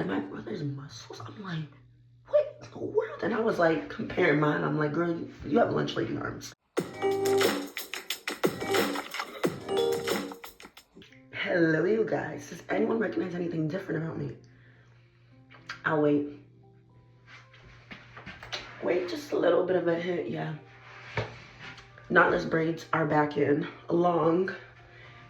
like, my brother's muscles. I'm like, what in the world? And I was like, comparing mine. I'm like, girl, you have lunch lady arms. Hello, you guys. Does anyone recognize anything different about me? I'll wait. Wait, just a little bit of a hit, yeah. Knotless braids are back in, long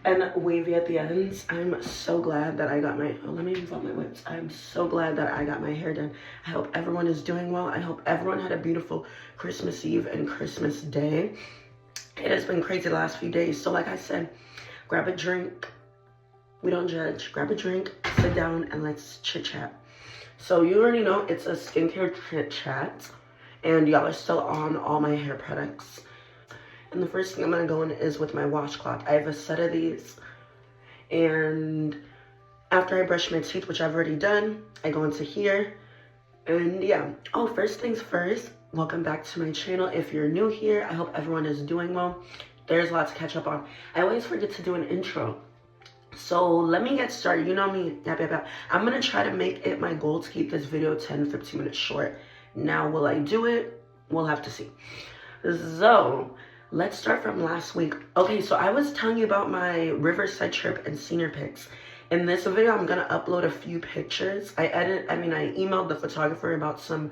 and wavy at the ends. I'm so glad that I got my, oh, let me move out my whips. I'm so glad that I got my hair done. I hope everyone is doing well. I hope everyone had a beautiful Christmas Eve and Christmas Day. It has been crazy the last few days. So like I said, grab a drink. We don't judge. Grab a drink, sit down, and let's chit chat. So you already know it's a skincare chit chat, and y'all are still on all my hair products. And the first thing I'm gonna go in is with my washcloth. I have a set of these, and after I brush my teeth, which I've already done, I go into here, and yeah. Oh, first things first, welcome back to my channel. If you're new here, I hope everyone is doing well. There's a lot to catch up on. I always forget to do an intro. So let me get started. You know me, I'm gonna try to make it my goal to keep this video 10-15 minutes short. Now, will I do it? We'll have to see. So let's start from last week. Okay, so I was telling you about my Riverside trip and senior pics. In this video, I'm gonna upload a few pictures. I emailed the photographer about some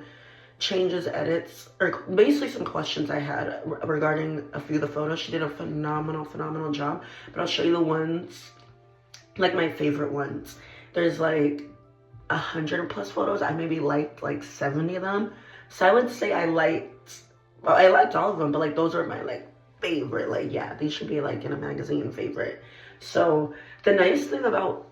changes, edits, or basically some questions I had regarding a few of the photos. She did a phenomenal job, but I'll show you the ones, like my favorite ones. There's like 100+ photos. I maybe liked like 70 of them. So I would say I liked all of them, but like those are my like favorite. Like, yeah, these should be like in a magazine favorite. So the nice thing about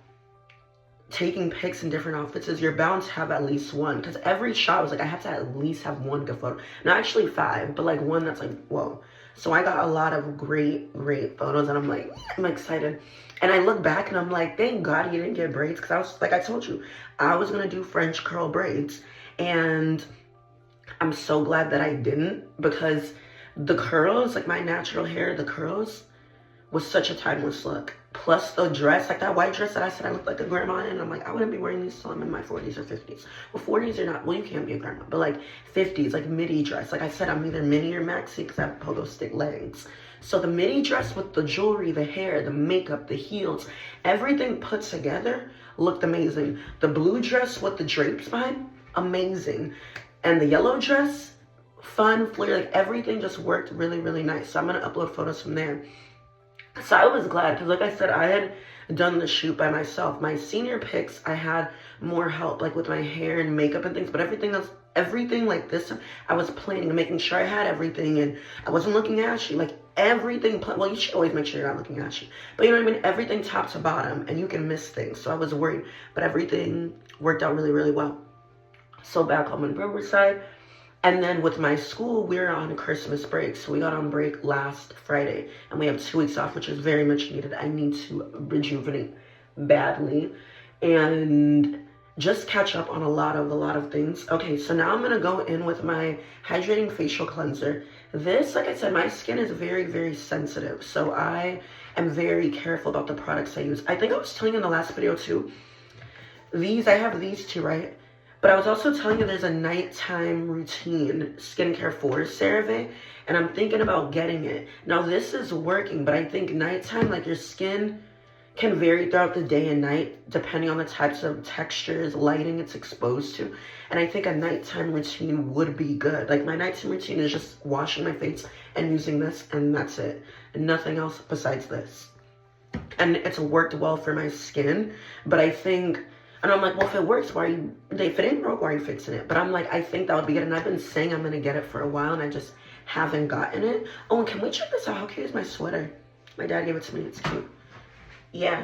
taking pics in different outfits is you're bound to have at least one, because every shot was like I have to at least have one good photo. Not actually 5, but like one that's like, whoa. So I got a lot of great photos, and I'm excited. And I look back and I'm like, thank God he didn't get braids, because I was, like I told you, I was gonna do French curl braids, and I'm so glad that I didn't, because the curls, like my natural hair, the curls was such a timeless look. Plus the dress, like that white dress that I said I looked like a grandma in, I'm like, I wouldn't be wearing these till I'm in my 40s or 50s. Well, 40s are not, well, you can't be a grandma, but like 50s, like midi dress. Like I said, I'm either mini or maxi because I have pogo stick legs. So the midi dress with the jewelry, the hair, the makeup, the heels, everything put together looked amazing. The blue dress with the drapes behind, amazing. And the yellow dress, fun, flare, like everything just worked really nice. So I'm gonna upload photos from there. So I was glad, because like I said, I had done the shoot by myself. My senior pics, I had more help, like with my hair and makeup and things, but everything like this, I was planning and making sure I had everything, and I wasn't looking ashy. Like everything, well, you should always make sure you're not looking ashy, but you know what I mean? Everything top to bottom, and you can miss things. So I was worried, but everything worked out really well. So back home in Riverside. And then with my school, we're on Christmas break. So we got on break last Friday, and we have 2 weeks off, which is very much needed. I need to rejuvenate badly and just catch up on a lot of things. Okay, so now I'm gonna go in with my hydrating facial cleanser. This, like I said, my skin is very sensitive, so I am very careful about the products I use. I think I was telling you in the last video too, I have these two, right? But I was also telling you there's a nighttime routine skincare for CeraVe, and I'm thinking about getting it. Now this is working, but I think nighttime, like your skin can vary throughout the day and night depending on the types of textures, lighting it's exposed to. And I think a nighttime routine would be good. Like my nighttime routine is just washing my face and using this, and that's it. And nothing else besides this. And it's worked well for my skin, but I think, and I'm like, well, if it works, if it ain't broke, why are you fixing it? But I'm like, I think that would be good. And I've been saying I'm going to get it for a while, and I just haven't gotten it. Oh, and can we check this out? How cute is my sweater? My dad gave it to me. It's cute. Yeah.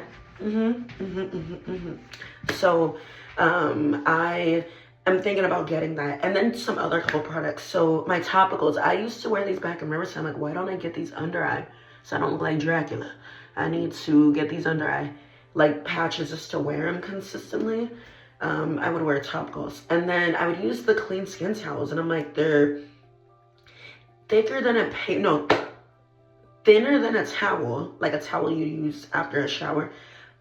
So, I am thinking about getting that. And then some other couple products. So my topicals, I used to wear these back in Riverside. I'm like, why don't I get these under eye so I don't look like Dracula? I need to get these under eye like patches just to wear them consistently. I would wear topicals, and then I would use the clean skin towels, and I'm like, they're thicker than thinner than a towel, like a towel you use after a shower,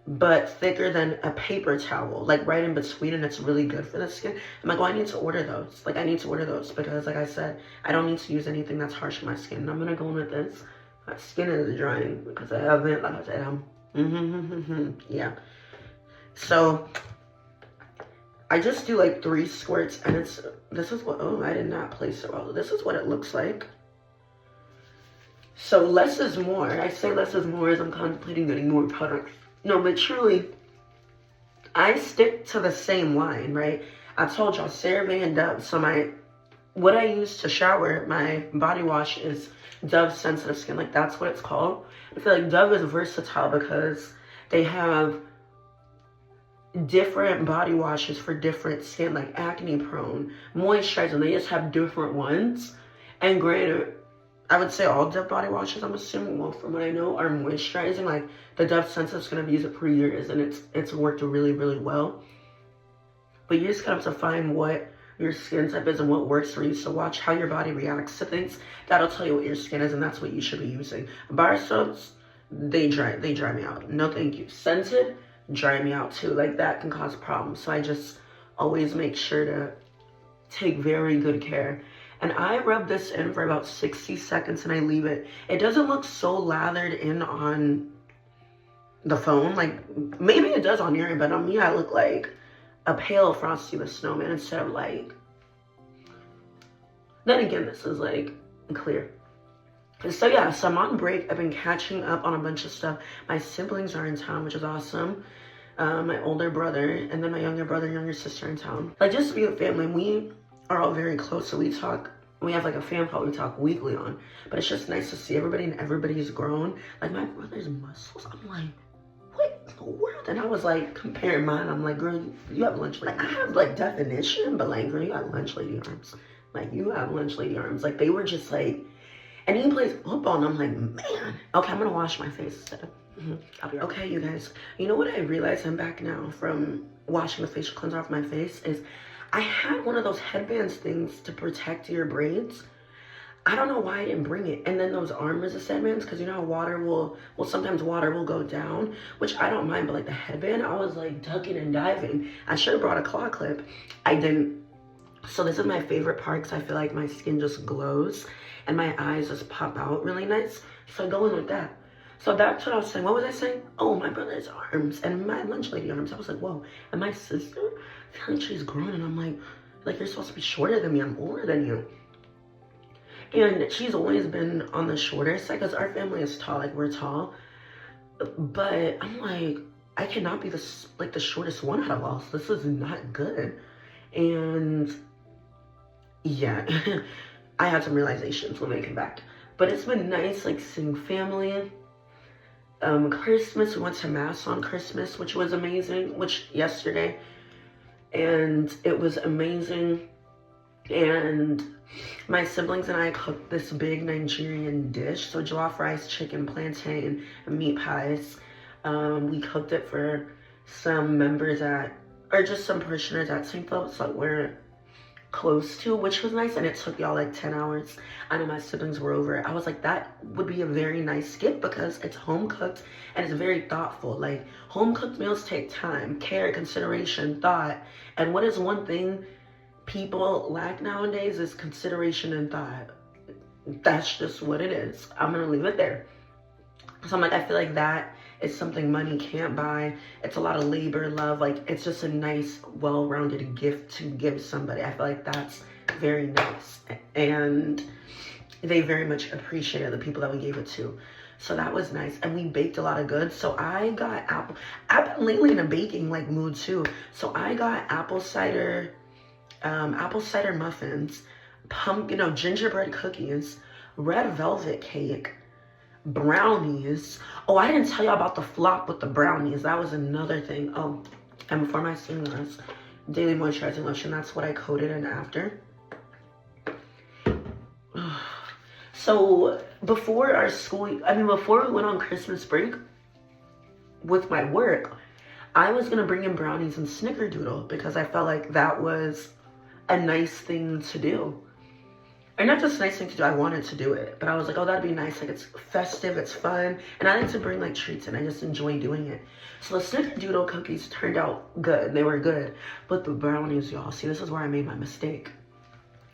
but thicker than a paper towel, like right in between, and it's really good for the skin. I'm like, well, I need to order those. Like, I need to order those because, like I said, I don't need to use anything that's harsh on my skin. And I'm gonna go in with this. My skin is drying because I haven't, like I said, yeah. So I just do like 3 squirts, and this is what, oh, I did not place it well. This is what it looks like. So less is more. I say less is more as I'm contemplating getting more products. No, but truly, I stick to the same line, right? I told y'all, CeraVe and Dove. So what I use to shower, my body wash is Dove Sensitive Skin. Like, that's what it's called. I feel like Dove is versatile because they have different body washes for different skin, like acne prone, moisturizing. They just have different ones. And granted, I would say all Dove body washes, I'm assuming, well, from what I know, are moisturizing. Like, the Dove Sensitive Skin, I've used it for years, and it's worked really, really well. But you just kind of have to find what your skin type is and what works for you. So watch how your body reacts to things. That'll tell you what your skin is, and that's what you should be using. Bar soaps, they dry me out. No thank you. Scented, dry me out too. Like, that can cause problems. So I just always make sure to take very good care. And I rub this in for about 60 seconds and I leave it. It doesn't look so lathered in on the phone. Like, maybe it does on your end, but on me I look like a pale Frosty the Snowman instead of like, then again, this is like clear. So yeah, so I'm on break. I've been catching up on a bunch of stuff. My siblings are in town, which is awesome. My older brother and then my younger brother and younger sister in town. Like, just to be with family. We are all very close, so we talk. We have like a fan call we talk weekly on. But it's just nice to see everybody, and everybody's grown. Like, my brother's muscles, I'm like, what in the world? And I was like comparing mine. I'm like, girl, you have lunch lady. Like, I have like definition, but like, girl, you got lunch lady arms. Like, you have lunch lady arms. Like, they were just like, and he plays football, and I'm like, man. Okay, I'm gonna wash my face instead of. I'll be right. Okay, you guys. You know what I realized? I'm back now from washing the facial cleanser off my face is I had one of those headbands things to protect your braids. I don't know why I didn't bring it. And then those arm resist headbands, because you know how water will sometimes water will go down, which I don't mind, but like the headband, I was like ducking and diving. I should have brought a claw clip. I didn't. So this is my favorite part because I feel like my skin just glows and my eyes just pop out really nice. So I go in with that. So that's what I was saying. What was I saying? Oh, my brother's arms and my lunch lady arms. I was like, whoa. And my sister, I feel like she's grown. And I'm like, you're supposed to be shorter than me. I'm older than you. And she's always been on the shorter side because our family is tall. Like, we're tall. But I'm like, I cannot be the shortest one out of all. So this is not good. And yeah, I had some realizations when I came back. But it's been nice, like, seeing family. Christmas, we went to mass on Christmas, which was amazing, yesterday, and it was amazing. And my siblings and I cooked this big Nigerian dish, so jollof rice, chicken, plantain, and meat pies. We cooked it for some members or just some parishioners at St. Philip's that we're close to, which was nice, and it took y'all like 10 hours. I know my siblings were over. I was like, that would be a very nice gift because it's home cooked and it's very thoughtful. Like, home cooked meals take time, care, consideration, thought. And what is one thing people lack nowadays is consideration and thought. That's just what it is. I'm gonna leave it there. So I'm like, I feel like that is something money can't buy. It's a lot of labor, love. Like, it's just a nice, well-rounded gift to give somebody. I feel like that's very nice. And they very much appreciated the people that we gave it to. So that was nice. And we baked a lot of goods. So I got I've been lately in a baking like mood too. So I got apple cider muffins, gingerbread cookies, red velvet cake, brownies. Oh, I didn't tell you about the flop with the brownies. That was another thing. Oh, and before my seamless daily moisturizing lotion, that's what I coated in after. So before we went on Christmas break with my work, I was gonna bring in brownies and snickerdoodle because I felt like that was a nice thing to do. And not just a nice thing to do, I wanted to do it, but I was like, oh, that'd be nice. Like, it's festive, it's fun, and I like to bring like treats, and I just enjoy doing it. So the snickerdoodle cookies turned out good. They were good, but the brownies, y'all, see, this is where I made my mistake.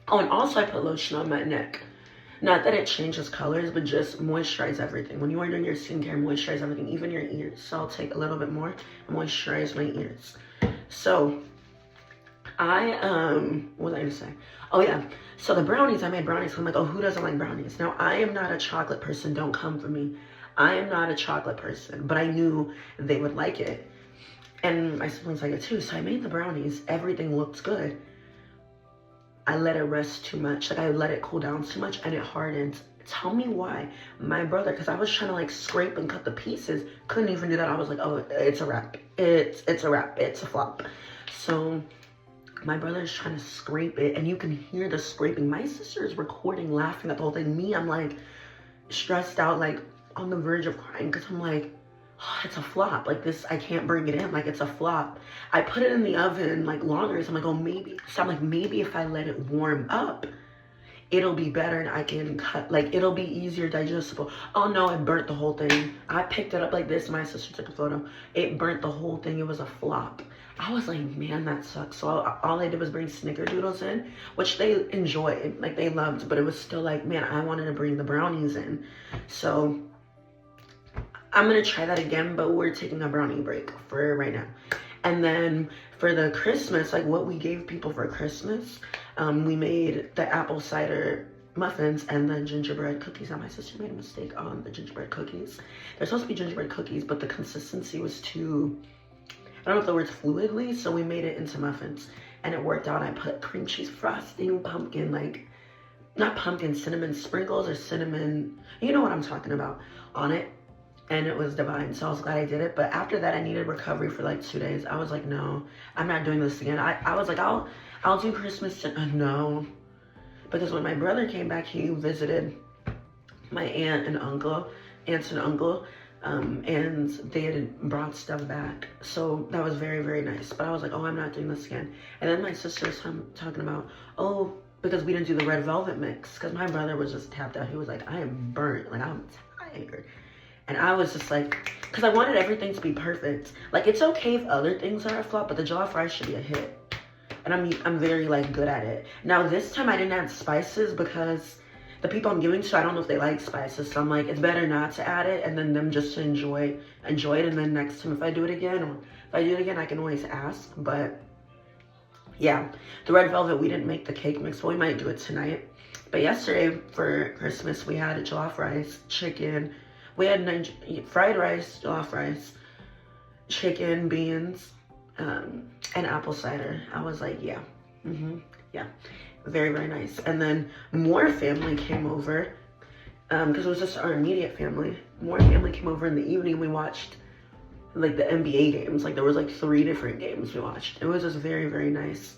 Oh, and also I put lotion on my neck. Not that it changes colors, but just moisturize everything. When you are doing your skincare, moisturize everything, even your ears. So I'll take a little bit more and moisturize my ears. So what was I gonna say? Oh yeah, so the brownies, I made brownies. I'm like, oh, who doesn't like brownies? Now, I am not a chocolate person. Don't come for me. I am not a chocolate person, but I knew they would like it. And my siblings like it too. So I made the brownies. Everything looked good. I let it rest too much. Like, I let it cool down too much and it hardened. Tell me why. My brother, because I was trying to like scrape and cut the pieces, couldn't even do that. I was like, oh, it's a wrap. It's a wrap. It's a flop. So my brother's trying to scrape it and you can hear the scraping. My sister is recording, laughing at the whole thing. Me, I'm like stressed out, like on the verge of crying because I'm like, oh, it's a flop. Like this, I can't bring it in. Like it's a flop. I put it in the oven like longer. So I'm like, oh, maybe. So I'm like, maybe if I let it warm up, it'll be better and I can cut, like it'll be easier digestible. Oh no, it burnt the whole thing. I picked it up like this. My sister took a photo. It burnt the whole thing. It was a flop. I was like, man, that sucks. So all I did was bring snickerdoodles in, which they enjoyed, like they loved, but it was still like, man, I wanted to bring the brownies in. So I'm gonna try that again, but we're taking a brownie break for right now. And then for the Christmas, like what we gave people for Christmas, we made the apple cider muffins and the gingerbread cookies. Now my sister made a mistake on the gingerbread cookies. They're supposed to be gingerbread cookies, but the consistency was too, I don't know if the word's fluidly, so we made it into muffins and it worked out. I put cream cheese frosting, pumpkin, like, not pumpkin, cinnamon sprinkles or cinnamon, you know what I'm talking about, on it. And it was divine, so I was glad I did it. But after that, I needed recovery for like 2 days. I was like, no, I'm not doing this again. I was like, I'll do Christmas, no. Because when my brother came back, he visited my aunts and uncle, and they had brought stuff back. So that was very, very nice. But I was like, oh, I'm not doing this again. And then my sister was talking about, oh, because we didn't do the red velvet mix. Because my brother was just tapped out. He was like, I am burnt. Like, I'm tired. And I was just like, because I wanted everything to be perfect. Like, it's okay if other things are a flop, but the jollof rice should be a hit. And I'm very, like, good at it. Now, this time I didn't add spices because the people I'm giving to, I don't know if they like spices. So I'm like, it's better not to add it and then them just to enjoy it. And then next time, if I do it again, I can always ask. But yeah, the red velvet, we didn't make the cake mix, but we might do it tonight. But yesterday for Christmas, we had a jollof rice, chicken. We had fried rice, jollof rice, chicken, beans, and apple cider. I was like, yeah, yeah, very, very nice. And then more family came over, because it was just our immediate family. More family came over in the evening. We watched like the NBA games. Like there was like 3 different games we watched. It was just very, very nice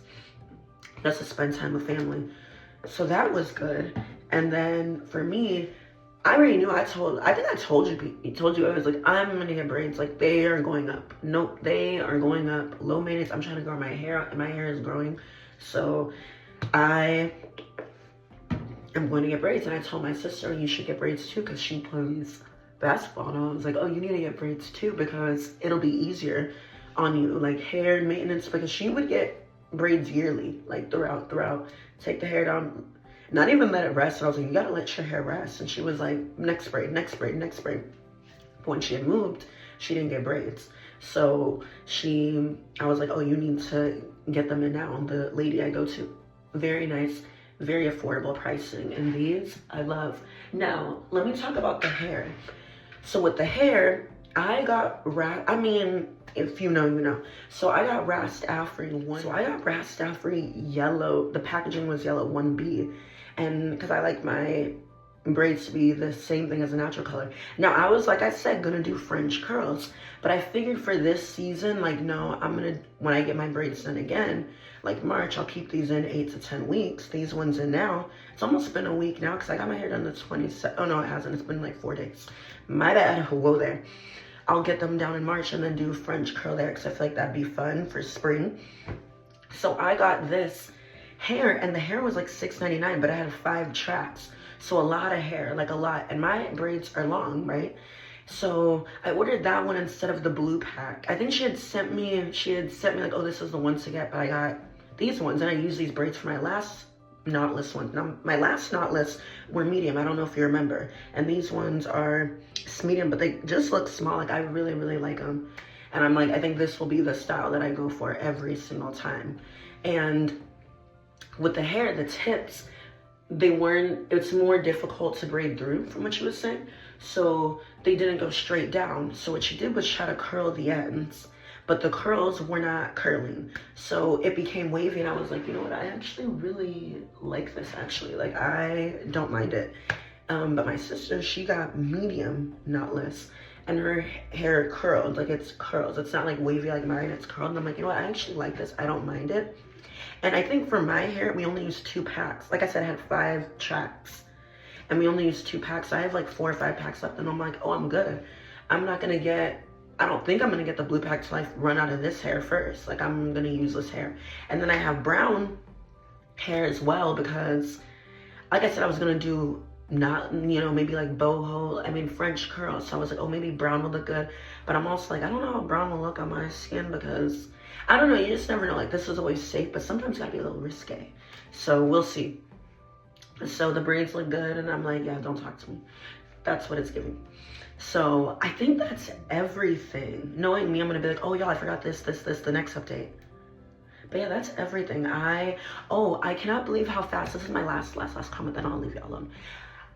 just to spend time with family. So that was good. And then for me, I already knew. I think I told you. I was like, I'm gonna get braids. Like they are going up. Nope, they are going up. Low maintenance. I'm trying to grow my hair out, and my hair is growing. So I am going to get braids. And I told my sister, you should get braids too, because she plays basketball. And I was like, oh, you need to get braids too, because it'll be easier on you, like hair maintenance. Because she would get braids yearly, like throughout. Take the hair down. Not even let it rest. And I was like, you gotta let your hair rest. And she was like, next braid, next braid, next braid. But when she had moved, she didn't get braids. So I was like, oh, you need to get them in now. And the lady I go to, very nice, very affordable pricing. And these I love. Now, let me talk about the hair. So with the hair, I got if you know, you know. So I got Rast Afri 1. So I got Rast Afri yellow. The packaging was yellow 1B. And because I like my braids to be the same thing as a natural color. Now I was, like I said, gonna do French curls. But I figured for this season, like, no, when I get my braids done again, like March, I'll keep these in 8 to 10 weeks. These ones in now. It's almost been a week now because I got my hair done the 27th. Oh no, it hasn't. It's been like 4 days. My bad. Whoa there. I'll get them down in March and then do French curl there because I feel like that'd be fun for spring. So I got this hair, and the hair was like $6.99, but I had 5 tracks. So a lot of hair, like a lot. And my braids are long, right? So I ordered that one instead of the blue pack. I think she had sent me like, oh, this is the ones to get, but I got these ones, and I used these braids for my last knotless one. Now, my last knotless were medium. I don't know if you remember. And these ones are medium, but they just look small. Like, I really, really like them. And I'm like, I think this will be the style that I go for every single time. And with the hair, the tips, it's more difficult to braid through, from what she was saying. So they didn't go straight down. So what she did was try to curl the ends, but the curls were not curling. So it became wavy, and I was like, you know what, I actually really like this, actually. Like, I don't mind it. But my sister, she got medium knotless, and her hair curled, like it's curls. It's not like wavy like mine, it's curled. And I'm like, you know what, I actually like this, I don't mind it. And I think for my hair, we only used 2 packs. Like I said, I had 5 tracks, and we only used 2 packs. So I have like 4 or 5 packs left, and I'm like, oh, I'm good. I don't think I'm gonna get the blue pack till I run out of this hair first. Like, I'm gonna use this hair. And then I have brown hair as well, because like I said, I was gonna do maybe like boho, French curls. So I was like, oh, maybe brown will look good. But I'm also like, I don't know how brown will look on my skin, because I don't know, you just never know. Like, this is always safe, but sometimes it gotta be a little risque. So we'll see. So the braids look good, and I'm like, yeah, don't talk to me. That's what it's giving. So I think that's everything. Knowing me, I'm gonna be like, oh y'all, I forgot this, the next update. But yeah, that's everything. I cannot believe how fast, this is my last comment, then I'll leave y'all alone.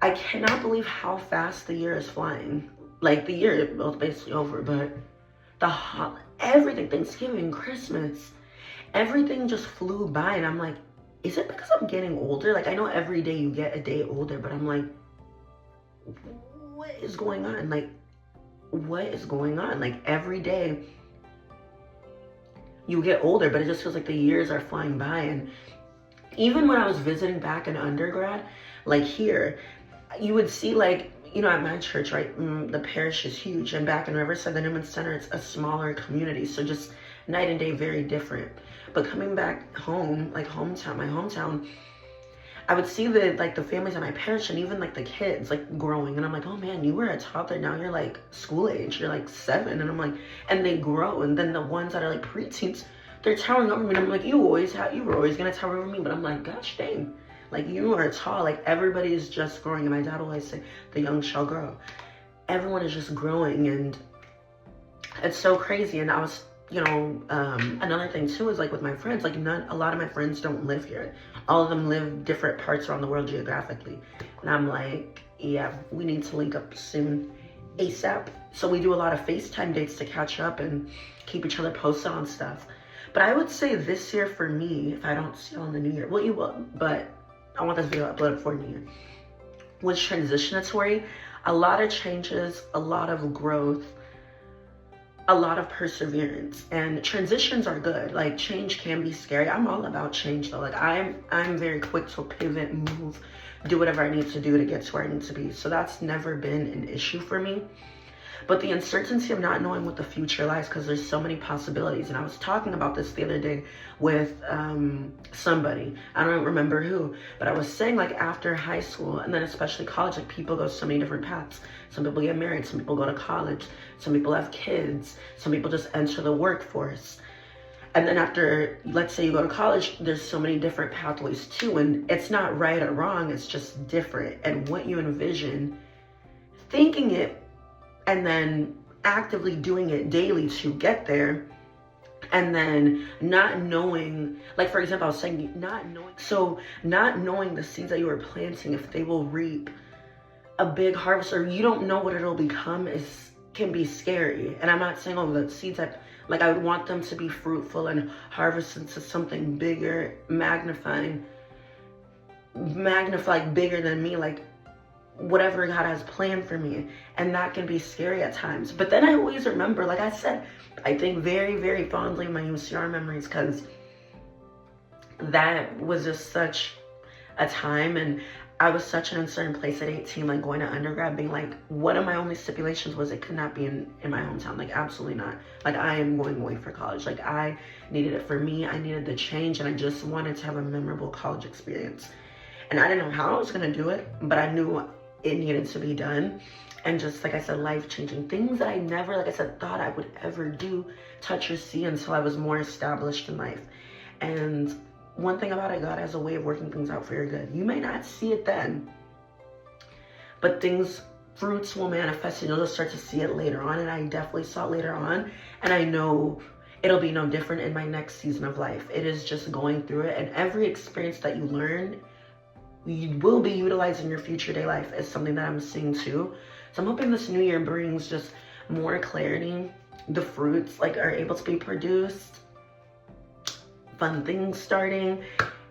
I cannot believe how fast the year is flying. Like, the year, well, it's basically over, but everything, Thanksgiving, Christmas, everything just flew by, and I'm like, is it because I'm getting older? Like, I know every day you get a day older, but I'm like, what is going on? Like, what is going on? Like, every day you get older, but it just feels like the years are flying by. And even when I was visiting back in undergrad, like here, you would see, like, you know, at my church, right, the parish is huge, and back in Riverside, the Newman Center, it's a smaller community, so just night and day, very different. But coming back home, like my hometown, I would see the families at my parish, and even like the kids like growing, and I'm like, oh man, you were a toddler, now you're like school age, you're like 7, and I'm like, and they grow, and then the ones that are like preteens, they're towering over me, and I'm like, you were always gonna tower over me, but I'm like, gosh dang, like, you are tall, like, everybody is just growing. And my dad always say, the young shall grow. Everyone is just growing, and it's so crazy. And I was, another thing too is, like, with my friends, like, a lot of my friends don't live here. All of them live different parts around the world geographically. And I'm like, yeah, we need to link up soon, ASAP. So we do a lot of FaceTime dates to catch up and keep each other posted on stuff. But I would say this year for me, if I don't see you on the new year, well, you will, but I want this video uploaded before New Year, was transitionatory. A lot of changes, a lot of growth, a lot of perseverance. And transitions are good. Like, change can be scary. I'm all about change though. Like, I'm very quick to pivot, move, do whatever I need to do to get to where I need to be. So that's never been an issue for me. But the uncertainty of not knowing what the future lies, because there's so many possibilities. And I was talking about this the other day with somebody, I don't remember who, but I was saying, like, after high school, and then especially college, like, people go so many different paths. Some people get married, some people go to college, some people have kids, some people just enter the workforce. And then after, let's say you go to college, there's so many different pathways too, and it's not right or wrong, it's just different. And what you envision, thinking it, and then actively doing it daily to get there, and then not knowing, like, for example, I was saying not knowing the seeds that you are planting, if they will reap a big harvest, or you don't know what it'll become, can be scary. And I'm not saying, oh, the seeds that, like, I would want them to be fruitful and harvest into something bigger, magnified bigger than me, like, whatever God has planned for me. And that can be scary at times. But then I always remember, like I said, I think very, very fondly of my UCR memories, because that was just such a time. And I was such an uncertain place at 18, like going to undergrad, being like, one of my only stipulations was it could not be in my hometown. Like, absolutely not. Like, I am going away for college. Like, I needed it for me. I needed the change, and I just wanted to have a memorable college experience. And I didn't know how I was going to do it, but I knew it needed to be done. And just, like I said, life-changing things that I never, like I said, thought I would ever do, touch, or see until I was more established in life. And one thing about it, God has a way of working things out for your good. You may not see it then, but fruits will manifest, and you'll just start to see it later on. And I definitely saw it later on, and I know it'll be no different in my next season of life. It is just going through it, and every experience that you learn, you will be utilizing your future day life is something that I'm seeing too. So I'm hoping this new year brings just more clarity. The fruits are able to be produced, fun things starting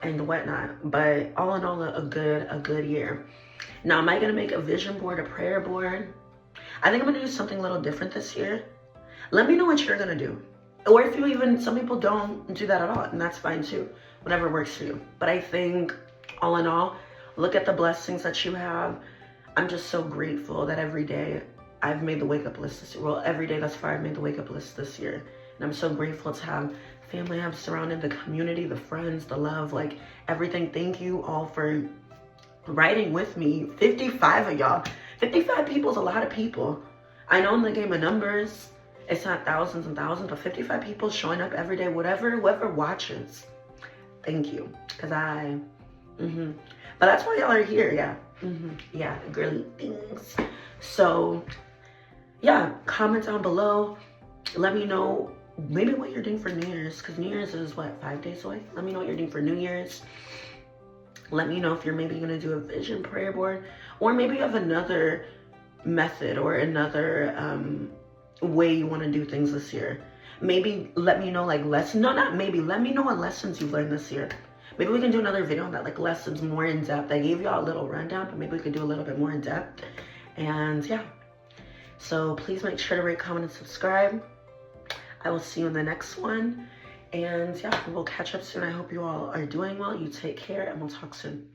and whatnot. But all in all, a good year. Now, am I gonna make a vision board, a prayer board? I think I'm gonna do something a little different this year. Let me know what you're gonna do. Or if you even, some people don't do that at all, and that's fine too. Whatever works for you. But I think all in all, look at the blessings that you have. I'm just so grateful that every day I've made the wake up list this year. Well, every day thus far I've made the wake up list this year. And I'm so grateful to have family I've surrounded, the community, the friends, the love, everything. Thank you all for riding with me. 55 of y'all. 55 people is a lot of people. I know in the game of numbers, it's not thousands and thousands, but 55 people showing up every day, whoever watches. Thank you. Because but that's why y'all are here, yeah. Yeah, girly things. So, yeah, comment down below. Let me know maybe what you're doing for New Year's, because New Year's is, 5 days away? Let me know what you're doing for New Year's. Let me know if you're maybe going to do a vision prayer board, or maybe you have another method or another way you want to do things this year. Maybe let me know, let me know what lessons you've learned this year. Maybe we can do another video on that, lessons more in depth. I gave y'all a little rundown, but maybe we could do a little bit more in depth. And yeah, so please make sure to rate, comment, and subscribe. I will see you in the next one. And yeah, we'll catch up soon. I hope you all are doing well. You take care, and we'll talk soon.